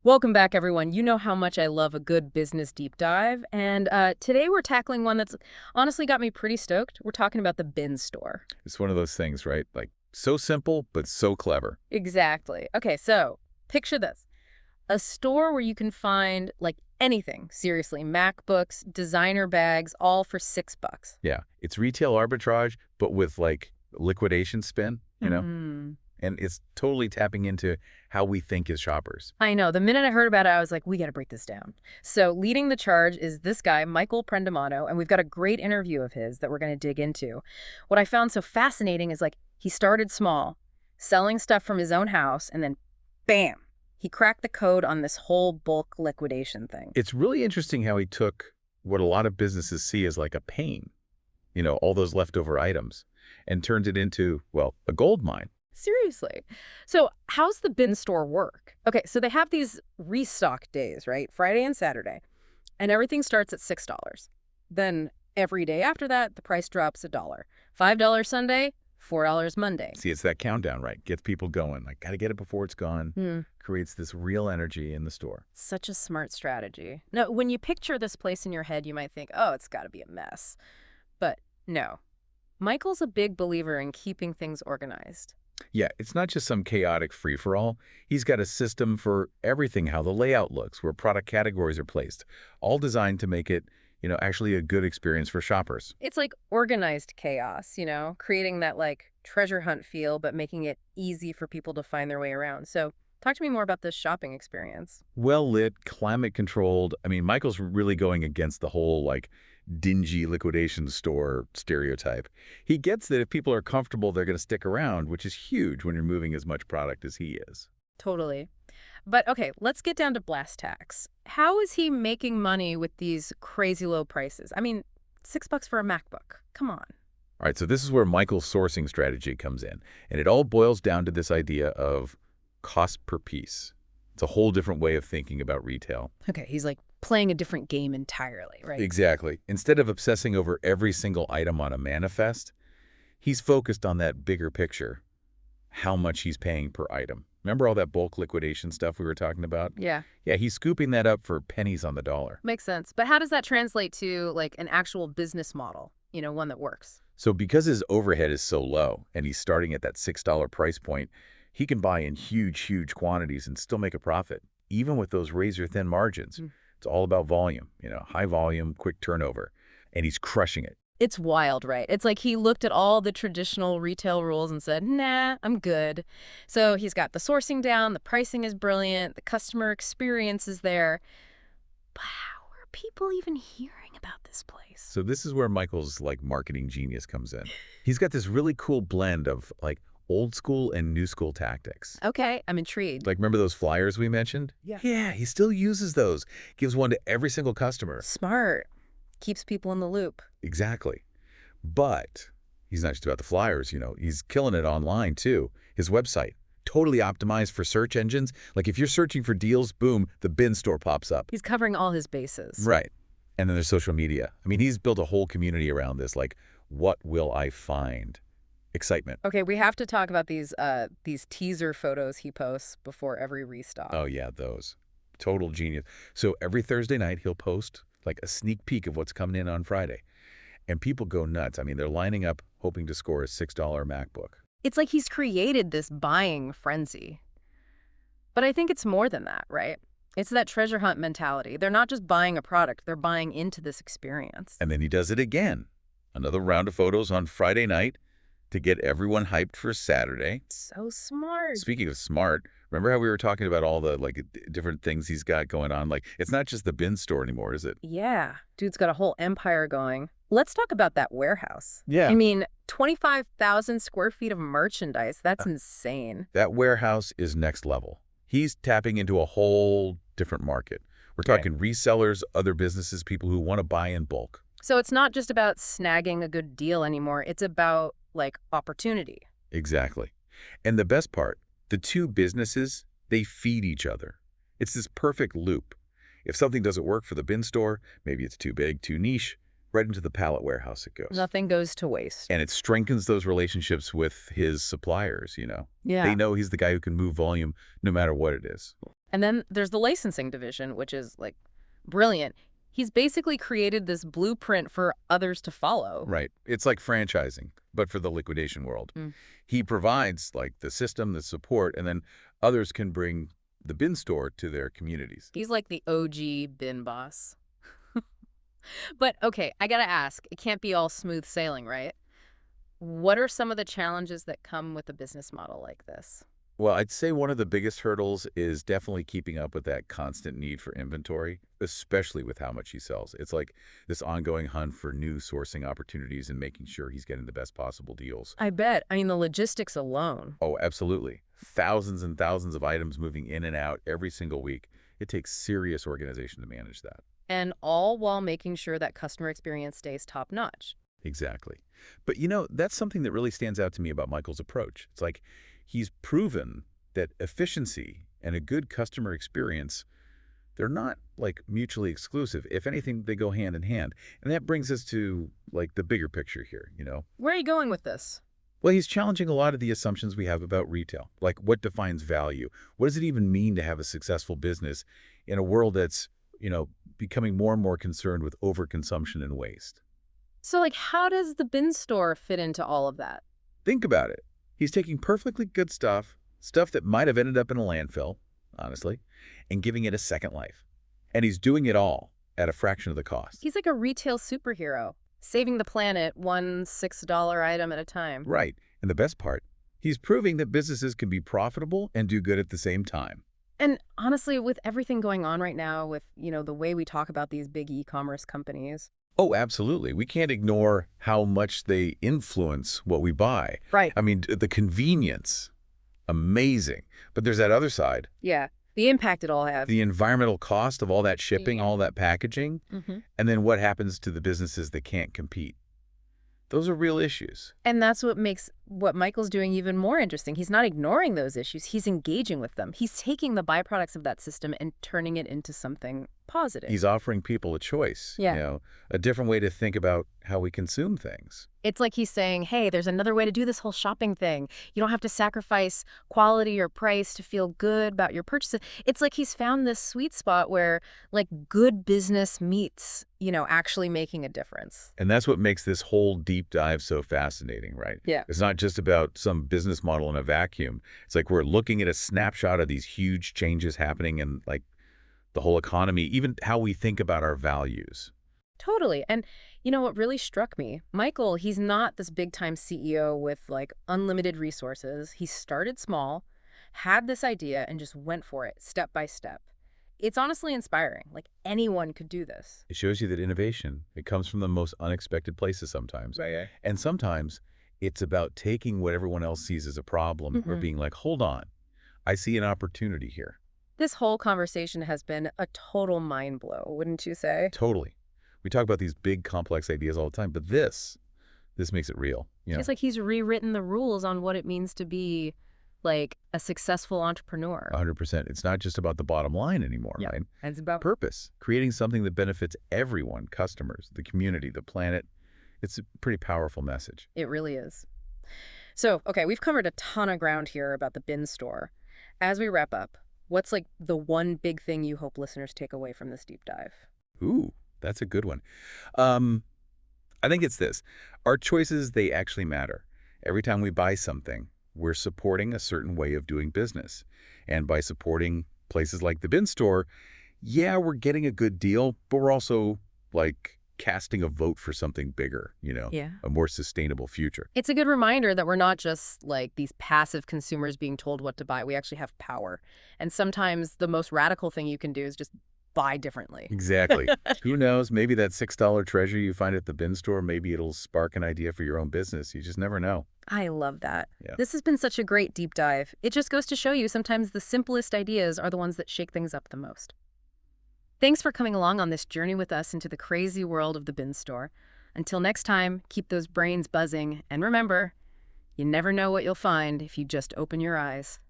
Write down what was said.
Welcome back, everyone. You know how much I love a good business deep dive, and today we're tackling one that's honestly got me pretty stoked. We're talking about the bin store. It's one of those things, right? Like, so simple, but so clever. Exactly. Okay, so picture this. A store where you can find, like, anything, seriously, MacBooks, designer bags, all for $6. Yeah, it's retail arbitrage, but with, like, liquidation spin. Hmm. And it's totally tapping into how we think as shoppers. I know. The minute I heard about it, I was like, we got to break this down. So leading the charge is this guy, Michael Prendamato, and we've got a great interview of his that we're going to dig into. What I found so fascinating is like he started small, selling stuff from his own house, and then bam, he cracked the code on this whole bulk liquidation thing. It's really interesting how he took what a lot of businesses see as like a pain, all those leftover items, and turned it into, well, a gold mine. Seriously. So how's the bin store work? Okay, so they have these restock days, right? Friday and Saturday. And everything starts at $6. Then every day after that, the price drops $1. $5 Sunday, $4 Monday. See, it's that countdown, right? Gets people going. Like, got to get it before it's gone. Hmm. Creates this real energy in the store. Such a smart strategy. Now, when you picture this place in your head, you might think, oh, it's got to be a mess. But no. Michael's a big believer in keeping things organized. Yeah, it's not just some chaotic free-for-all. He's got a system for everything, how the layout looks, where product categories are placed, all designed to make it, actually a good experience for shoppers. It's like organized chaos, creating that like treasure hunt feel, but making it easy for people to find their way around. So talk to me more about this shopping experience. Well-lit, climate-controlled. I mean, Michael's really going against the whole, like, dingy liquidation store stereotype. He gets that if people are comfortable, they're going to stick around, which is huge when you're moving as much product as he is. Totally. But okay, let's get down to brass tacks. How is he making money with these crazy low prices? I mean, $6 for a MacBook. Come on. All right, so this is where Michael's sourcing strategy comes in, and it all boils down to this idea of cost per piece. It's a whole different way of thinking about retail. Okay, he's like playing a different game entirely, right? Exactly. Instead of obsessing over every single item on a manifest, he's focused on that bigger picture, how much he's paying per item. Remember all that bulk liquidation stuff we were talking about? Yeah, Yeah, he's scooping that up for pennies on the dollar. makes sense. But how does that translate to like an actual business model, one that works? So because his overhead is so low and he's starting at that $6 price point, he can buy in huge, huge quantities and still make a profit, even with those razor-thin margins. It's all about volume, high volume, quick turnover, and he's crushing it. It's wild, right? It's like he looked at all the traditional retail rules and said, nah, I'm good. So he's got the sourcing down, the pricing is brilliant, the customer experience is there. But how are people even hearing about this place? So this is where Michael's like marketing genius comes in. He's got this really cool blend of like old school and new school tactics. Okay, I'm intrigued. Like, remember those flyers we mentioned? Yeah. Yeah, he still uses those. Gives one to every single customer. Smart. Keeps people in the loop. Exactly. But he's not just about the flyers, he's killing it online too. His website, totally optimized for search engines. Like if you're searching for deals, boom, the bin store pops up. He's covering all his bases. Right. And then there's social media. I mean, he's built a whole community around this, like, what will I find? Excitement. Okay, we have to talk about these teaser photos he posts before every restock. Oh, yeah, those. Total genius. So every Thursday night, he'll post like a sneak peek of what's coming in on Friday. And people go nuts. I mean, they're lining up hoping to score a $6 MacBook. It's like he's created this buying frenzy. But I think it's more than that, right? It's that treasure hunt mentality. They're not just buying a product, they're buying into this experience. And then he does it again. Another round of photos on Friday night to get everyone hyped for Saturday. So smart. Speaking of smart, remember how we were talking about all the like different things he's got going on? Like, it's not just the bin store anymore, is it? Yeah, dude's got a whole empire going. Let's talk about that warehouse. Yeah. I mean, 25,000 square feet of merchandise. That's insane. That warehouse is next level. He's tapping into a whole different market. We're talking resellers, other businesses, people who want to buy in bulk. So it's not just about snagging a good deal anymore. It's about, like, opportunity. Exactly. And the best part, the two businesses, they feed each other. It's this perfect loop. If something doesn't work for the bin store, maybe it's too big, too niche, right into the pallet warehouse it goes. Nothing goes to waste. And it strengthens those relationships with his suppliers. Yeah. They know he's the guy who can move volume no matter what it is. And then there's the licensing division, which is like brilliant. He's basically created this blueprint for others to follow. Right. It's like franchising, but for the liquidation world. Mm. He provides like the system, the support, and then others can bring the bin store to their communities. He's like the OG bin boss. But okay, I gotta ask, it can't be all smooth sailing, right? What are some of the challenges that come with a business model like this? Well, I'd say one of the biggest hurdles is definitely keeping up with that constant need for inventory, especially with how much he sells. It's like this ongoing hunt for new sourcing opportunities and making sure he's getting the best possible deals. I bet. I mean, the logistics alone. Oh, absolutely. Thousands and thousands of items moving in and out every single week. It takes serious organization to manage that. And all while making sure that customer experience stays top notch. Exactly. But that's something that really stands out to me about Michael's approach. It's like he's proven that efficiency and a good customer experience, they're not like mutually exclusive. If anything, they go hand in hand. And that brings us to like the bigger picture here. Where are you going with this? Well, he's challenging a lot of the assumptions we have about retail. Like what defines value? What does it even mean to have a successful business in a world that's, becoming more and more concerned with overconsumption and waste? So, like, how does the bin store fit into all of that? Think about it. He's taking perfectly good stuff that might have ended up in a landfill, honestly, and giving it a second life. And he's doing it all at a fraction of the cost. He's like a retail superhero, saving the planet one $6 item at a time. Right. And the best part, he's proving that businesses can be profitable and do good at the same time. And honestly, with everything going on right now, with, the way we talk about these big e-commerce companies. Oh, absolutely. We can't ignore how much they influence what we buy. Right. I mean, the convenience, amazing. But there's that other side. Yeah. The impact it all has. The environmental cost of all that shipping, all that packaging, and then what happens to the businesses that can't compete. Those are real issues. And that's what makes what Michael's doing even more interesting. He's not ignoring those issues. He's engaging with them. He's taking the byproducts of that system and turning it into something positive. He's offering people a choice, a different way to think about how we consume things. It's like he's saying, hey, there's another way to do this whole shopping thing. You don't have to sacrifice quality or price to feel good about your purchases. It's like he's found this sweet spot where, like, good business meets, actually making a difference. And that's what makes this whole deep dive so fascinating, right? Yeah. It's not just about some business model in a vacuum. It's like we're looking at a snapshot of these huge changes happening in, like, the whole economy, even how we think about our values. Totally. And what really struck me? Michael, he's not this big-time CEO with, like, unlimited resources. He started small, had this idea, and just went for it, step by step. It's honestly inspiring. Like, anyone could do this. It shows you that innovation, it comes from the most unexpected places sometimes. Right. And sometimes it's about taking what everyone else sees as a problem or being like, hold on, I see an opportunity here. This whole conversation has been a total mind blow, wouldn't you say? Totally. We talk about these big, complex ideas all the time, but this makes it real. It's like he's rewritten the rules on what it means to be, like, a successful entrepreneur. 100%. It's not just about the bottom line anymore, right? And it's about Purpose, creating something that benefits everyone, customers, the community, the planet. It's a pretty powerful message. It really is. So, okay, we've covered a ton of ground here about the bin store. As we wrap up, what's, like, the one big thing you hope listeners take away from this deep dive? Ooh, that's a good one. I think it's this. Our choices, they actually matter. Every time we buy something, we're supporting a certain way of doing business. And by supporting places like the bin store, yeah, we're getting a good deal, but we're also, like, casting a vote for something bigger, a more sustainable future. It's a good reminder that we're not just, like, these passive consumers being told what to buy. We actually have power. And sometimes the most radical thing you can do is just buy differently. Exactly. Who knows? Maybe that $6 treasure you find at the bin store, maybe it'll spark an idea for your own business. You just never know. I love that. Yeah. This has been such a great deep dive. It just goes to show you sometimes the simplest ideas are the ones that shake things up the most. Thanks for coming along on this journey with us into the crazy world of the bin store. Until next time, keep those brains buzzing. And remember, you never know what you'll find if you just open your eyes.